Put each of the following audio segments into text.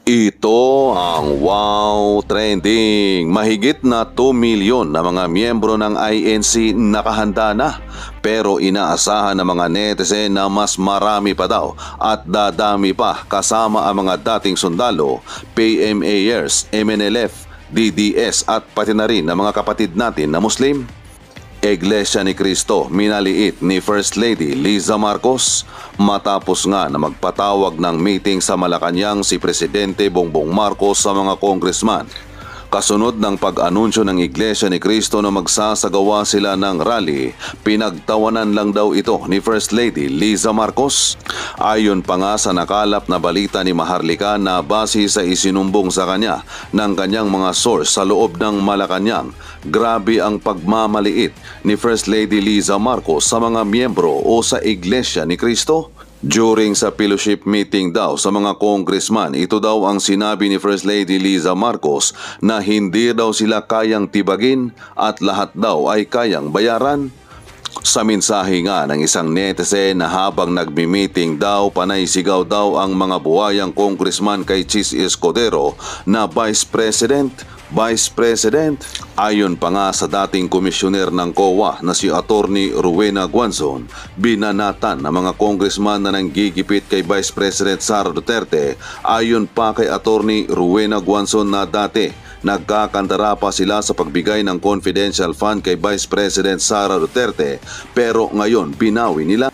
Ito ang Wow Trending. Mahigit na 2 milyon na mga miyembro ng INC nakahanda na. Pero inaasahan ng mga netizen na mas marami pa daw at dadami pa kasama ang mga dating sundalo, PMAers, MNLF, DDS at pati na rin ng mga kapatid natin na Muslim. Iglesia ni Cristo minaliit ni First Lady Liza Marcos matapos nga na magpatawag ng meeting sa Malacanang si Presidente Bongbong Marcos sa mga congressman. Kasunod ng pag-anunsyo ng Iglesia ni Cristo na magsasagawa sila ng rally, pinagtawanan lang daw ito ni First Lady Liza Marcos. Ayon pa nga sa nakalap na balita ni Maharlika na base sa isinumbong sa kanya ng kanyang mga source sa loob ng Malacanang, grabe ang pagmamaliit ni First Lady Liza Marcos sa mga miyembro o sa Iglesia ni Cristo. During sa fellowship meeting daw sa mga congressman, ito daw ang sinabi ni First Lady Liza Marcos na hindi daw sila kayang tibagin at lahat daw ay kayang bayaran. Sa mensahe nga ng isang netizen na habang nagmi-meeting daw, panay sigaw daw ang mga buhayang congressman kay Chis Escudero na Vice President. Ayon pa nga sa dating komisyoner ng COA na si Attorney Rowena Guanzon, binanatan ng mga congressman na nanggigipit kay Vice President Sara Duterte. Ayon pa kay Attorney Rowena Guanzon na dati nagkakantara pa sila sa pagbigay ng confidential fund kay Vice President Sara Duterte, pero ngayon binawi nila.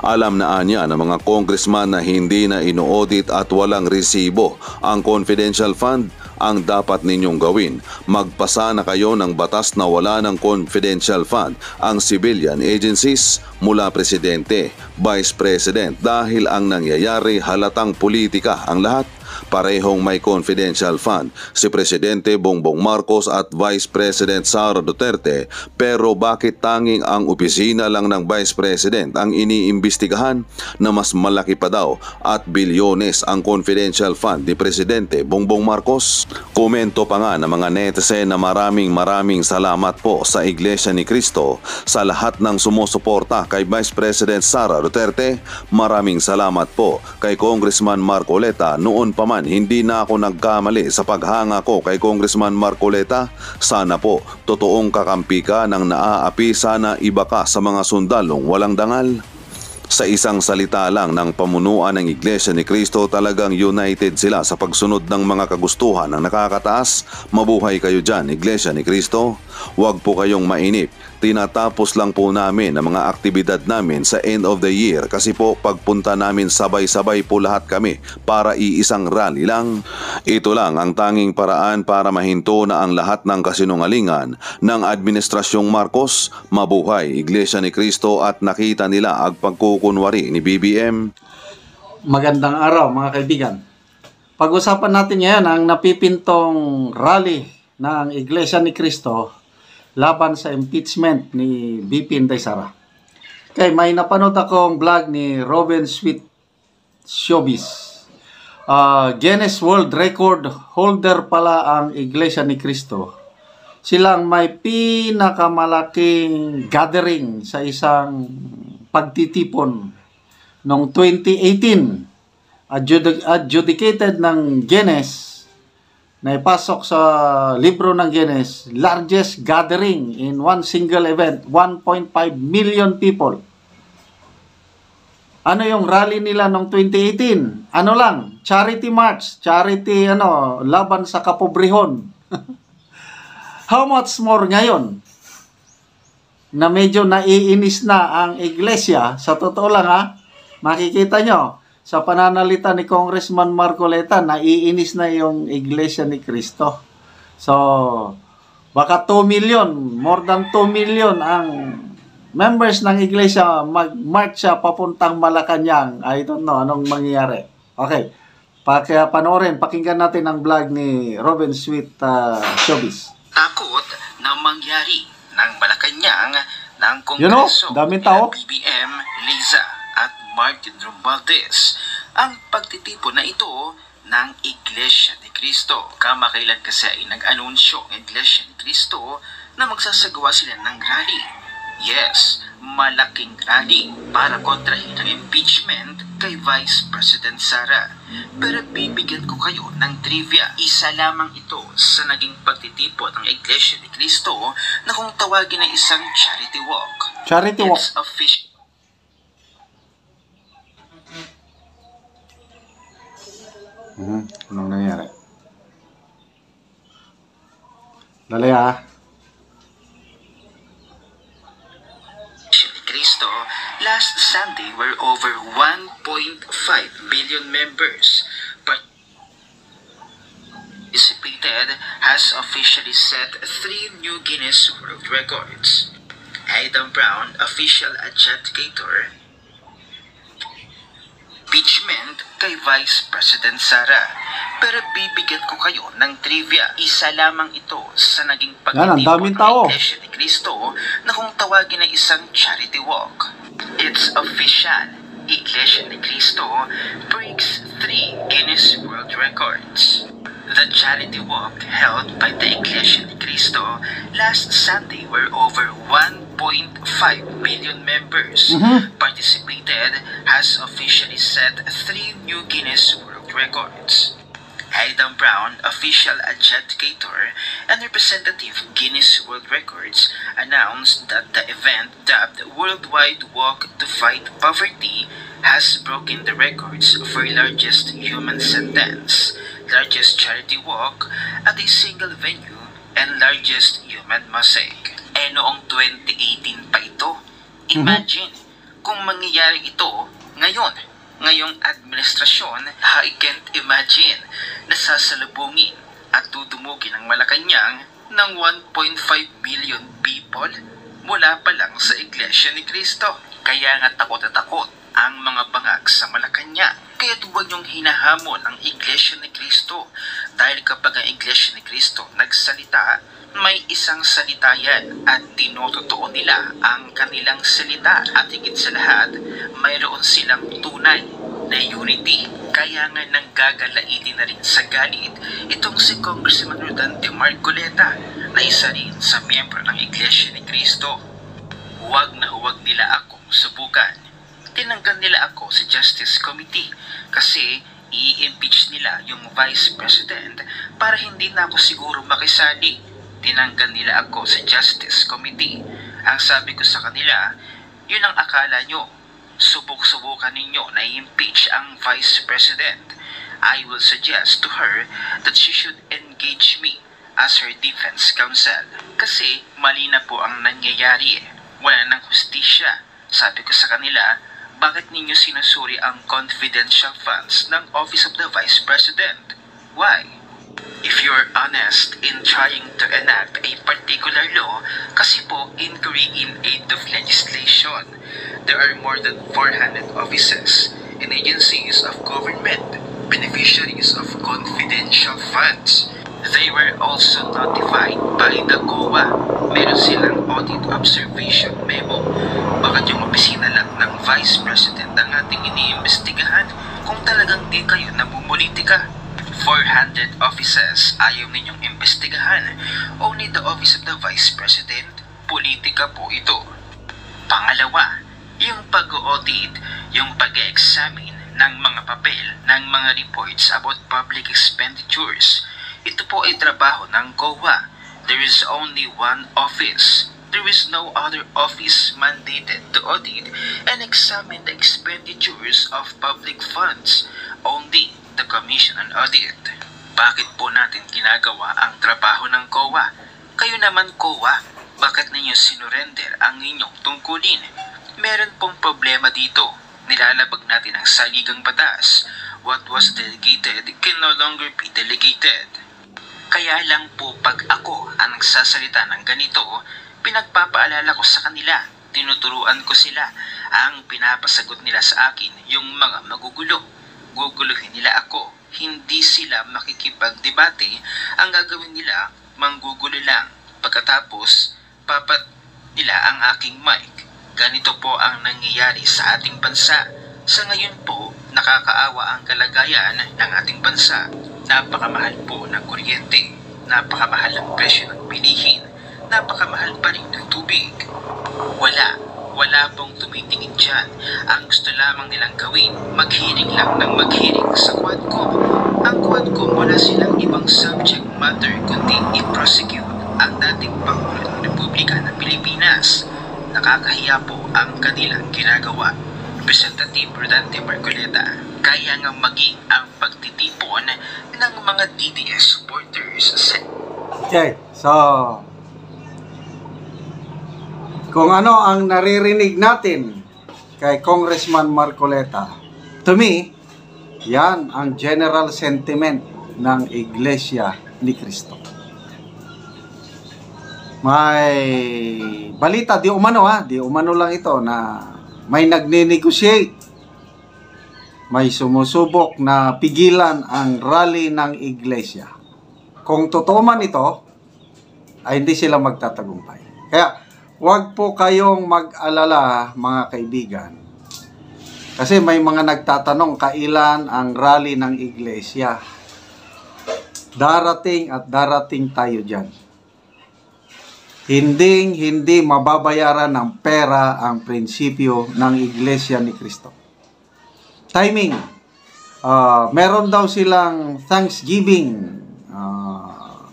Alam na anya ng mga congressman na hindi na ino-audit at walang resibo ang confidential fund. Ang dapat ninyong gawin, magpasa na kayo ng batas na wala ng confidential fund ang civilian agencies mula Presidente, Vice President, dahil ang nangyayari halatang politika ang lahat. Parehong may confidential fund si Presidente Bongbong Marcos at Vice President Sara Duterte, pero bakit tanging ang opisina lang ng Vice President ang iniimbestigahan na mas malaki pa daw at bilyones ang confidential fund ni Presidente Bongbong Marcos? Komento pa nga ng mga netizen na maraming salamat po sa Iglesia ni Cristo sa lahat ng sumusuporta kay Vice President Sara Duterte. Maraming salamat po kay Congressman Marcoleta. Noon pa man hindi na ako nagkamali sa paghanga ko kay Congressman Marcoleta. Sana po totoong kakampi ka ng naaapi, sana iba ka sa mga sundalong walang dangal. Sa isang salita lang ng pamunuan ng Iglesia ni Cristo, talagang united sila sa pagsunod ng mga kagustuhan ng nakakataas. Mabuhay kayo dyan, Iglesia ni Cristo. Huwag po kayong mainip. Tinatapos lang po namin ang mga aktibidad namin sa end of the year kasi po pagpunta namin sabay-sabay po lahat kami para iisang rally lang. Ito lang ang tanging paraan para mahinto na ang lahat ng kasinungalingan ng Administrasyong Marcos. Mabuhay, Iglesia ni Cristo, at nakita nila ang pagkukunwari ni BBM. Magandang araw mga kaibigan. Pag-usapan natin ngayon ang napipintong rally ng Iglesia ni Cristo laban sa impeachment ni VP Inday Sara. Okay, may napanood akong vlog ni Robin Sweet Showbiz. Guinness World Record holder pala ang Iglesia ni Cristo. Silang may pinakamalaking gathering sa isang pagtitipon noong 2018. Adjudicated ng Guinness na ipasok sa libro ng Guinness, largest gathering in one single event, 1.5 million people. Ano yung rally nila noong 2018? Ano lang, charity march, laban sa kapobrehon. How much more ngayon? Na medyo naiinis na ang iglesia, sa totoo lang makikita nyo, sa pananalita ni Congressman Marcoleta, naiinis na yung Iglesia ni Cristo. So, baka 2 million, more than 2 million ang members ng Iglesia mag-march papuntang Malacanang. I don't know anong mangyayari. Okay, panoorin, pakinggan natin ang vlog ni Robin Sweet Showbiz. Takot na mangyari ng Malacanang ng Kongreso daming tao. BBM, Liza at Martin Romualdez ang pagtitipon na ito ng Iglesia ni Cristo. Kamakailan kasi ay nag-anunsyo ang Iglesia ni Cristo na magsasagawa sila ng rally. Yes, malaking rally para kontrahin ang impeachment kay Vice President Sara. pero bibigyan ko kayo ng trivia. Isa lamang ito sa naging pagtitipon ng Iglesia ni Cristo na kung tawagin na isang charity walk. Charity walk. It's official. Anong nangyari? Dali ah. Cristo, last Sunday were over 1.5 billion members. Participated has officially set 3 new Guinness World Records. Adam Brown, official adjudicator, impeachment kay Vice President Sara. Pero bibigyan ko kayo ng trivia. Isa lamang ito sa naging Yan, ang daming tao. ng Iglesia ni Cristo na kung tawagin na isang charity walk. It's official. Iglesia ni Cristo breaks 3 Guinness World Records. The charity walk held by the Iglesia ni Cristo last Sunday were over 1.5 billion members. Participated has officially set 3 new Guinness World Records. Adam Brown, official adjudicator and representative Guinness World Records, announced that the event dubbed Worldwide Walk to Fight Poverty has broken the records for largest human sentence, largest charity walk at a single venue, and largest human mosaic. Noong 2018 pa ito. Imagine kung mangyayari ito ngayong administrasyon. I can't imagine na sasalubungin at tudumugin ang Malacanang ng 1.5 million people mula pa lang sa Iglesia ni Cristo. Kaya nga takot na takot ang mga bangag sa Malacanang. Kaya huwag niyong hinahamon ang Iglesia ni Cristo, dahil kapag ang Iglesia ni Cristo nagsalita, may isang salita yan at tinototoo nila ang kanilang salita, at higit sa lahat, mayroon silang tunay na unity. Kaya nga nanggagalaiti na rin sa galit itong si Congressman Rodante Marcoleta na isa rin sa miyembro ng Iglesia ni Cristo. Huwag na huwag nila akong subukan. Tinanggal nila ako sa Justice Committee kasi i-impeach nila yung Vice President para hindi na ako siguro makisali. Tinanggal nila ako sa Justice Committee. Ang sabi ko sa kanila, yun ang akala nyo. Subok-subukan ninyo na i-impeach ang Vice President. I will suggest to her that she should engage me as her defense counsel. Kasi mali na po ang nangyayari. Wala nang hustisya. Sabi ko sa kanila, bakit ninyo sinusuri ang confidential funds ng Office of the Vice President? Why? If you're honest in trying to enact a particular law, kasi po inquiry in aid of legislation, there are more than 400 offices and agencies of government, beneficiaries of confidential funds. They were also notified by the COA. Meron silang audit observation memo. Bakit yung opisina lang ng Vice President ang ating iniimbestigahan kung talagang di kayo namumulitika? 400 offices ayaw ninyong imbestigahan. Only the Office of the Vice President, politika po ito. Pangalawa, yung pag-audit, yung pag-examine ng mga papel, ng mga reports about public expenditures. Ito po ay trabaho ng COA. There is only one office. There is no other office mandated to audit and examine the expenditures of public funds. Only the Commission on Audit. Bakit po natin ginagawa ang trabaho ng COA? Kayo naman COA, bakit ninyo sinurrender ang inyong tungkulin? Meron pong problema dito. Nilalabag natin ang saligang batas. What was delegated can no longer be delegated. Kaya lang po pag ako ang nagsasalita ng ganito, pinagpapaalala ko sa kanila, tinuturuan ko sila, ang pinapasagot nila sa akin yung mga magugulo. Guguluhin nila ako, hindi sila makikipagdebate, ang gagawin nila, manggugulo lang. Pagkatapos, papat nila ang aking mic. Ganito po ang nangyayari sa ating bansa. Sa ngayon po, nakakaawa ang kalagayan ng ating bansa. Napakamahal po ng kuryente, napakamahal ang presyo ng bilihin, napakamahal pa rin ng tubig. Wala pong tumitingin dyan. Ang gusto lamang nilang gawin, maghiring lang ng maghiring sa Quadcom. Ang Quadcom wala silang ibang subject matter kundi i-prosecute ang dating Pangulo ng Republika ng Pilipinas. Nakakahiya po ang kanilang ginagawa. Representative Rodante Marcoleta, kaya nga maging ang pagtitipon ng mga DDS supporters sa... Okay, so kung ano ang naririnig natin kay Congressman Marcoleta, to me, yan ang general sentiment ng Iglesia ni Cristo. May balita, di umano lang ito na may nagne-negotiate, may sumusubok na pigilan ang rally ng Iglesia. Kung totoo man ito, ay hindi sila magtatagumpay. Kaya, huwag po kayong mag-alala, mga kaibigan. Kasi may mga nagtatanong, kailan ang rally ng Iglesia? Darating at darating tayo dyan. Hindi mababayaran ng pera ang prinsipyo ng Iglesia ni Cristo. Timing. Meron daw silang Thanksgiving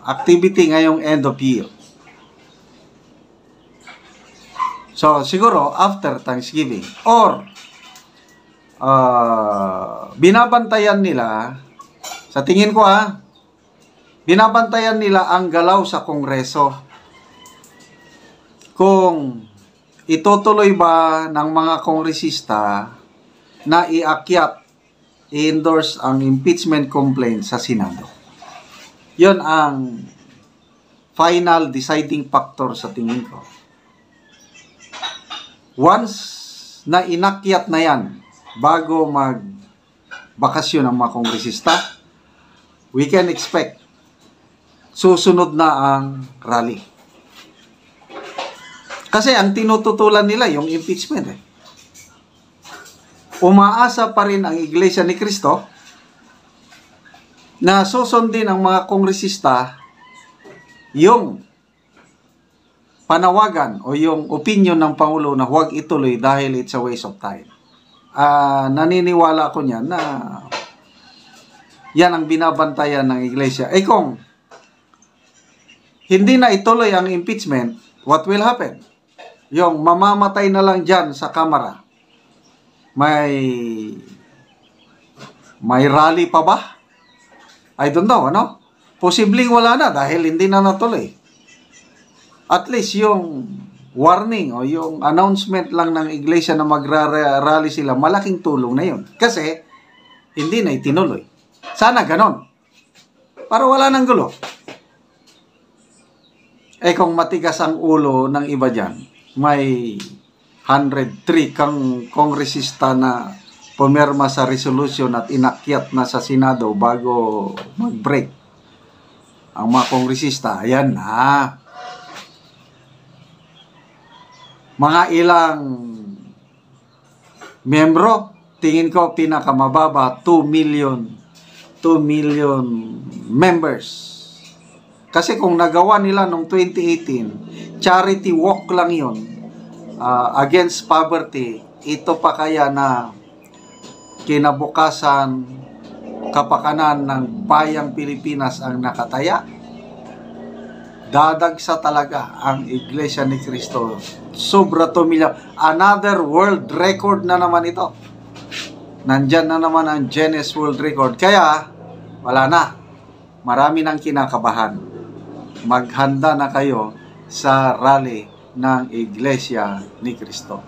activity ngayong end of year. So, siguro, after Thanksgiving. Or, binabantayan nila, sa tingin ko binabantayan nila ang galaw sa Kongreso. Kung itutuloy ba ng mga kongresista na iakyat, i-endorse ang impeachment complaint sa Senado. Yon ang final deciding factor sa tingin ko. Once na inakyat na yan, bago mag-bakasyon ang mga kongresista, we can expect susunod na ang rally. Kasi ang tinututulan nila yung impeachment. Umaasa pa rin ang Iglesia ni Cristo na susundin ang mga kongresista yung panawagan o yung opinion ng Pangulo na huwag ituloy dahil it's a waste of time. Naniniwala ko niyan na yan ang binabantayan ng Iglesia. Kung hindi na ituloy ang impeachment, what will happen? Yung mamamatay na lang dyan sa Kamara. May rally pa ba? I don't know, Posibleng wala na dahil hindi na natuloy. At least yung warning o yung announcement lang ng Iglesia na magra-rally sila, malaking tulong na yun. Kasi, hindi na itinuloy. Sana ganon. Para wala nang gulo. Kung matigas ang ulo ng iba dyan, may 103 kang kongresista na pumirma sa resolution at inakyat na sa Senado bago mag-break ang mga kongresista. Ayan na. Mga ilang membro, tingin ko pinakamababa, 2 million members. Kasi kung nagawa nila noong 2018, charity walk lang yun, against poverty, ito pa kaya na kinabukasan kapakanan ng bayang Pilipinas ang nakataya? Dadagsa talaga ang Iglesia ni Cristo. Sobra 2 million. Another world record na naman ito. Nandyan na naman ang Guinness World Record. Kaya, wala na. Marami nang kinakabahan. Maghanda na kayo sa rally ng Iglesia ni Cristo.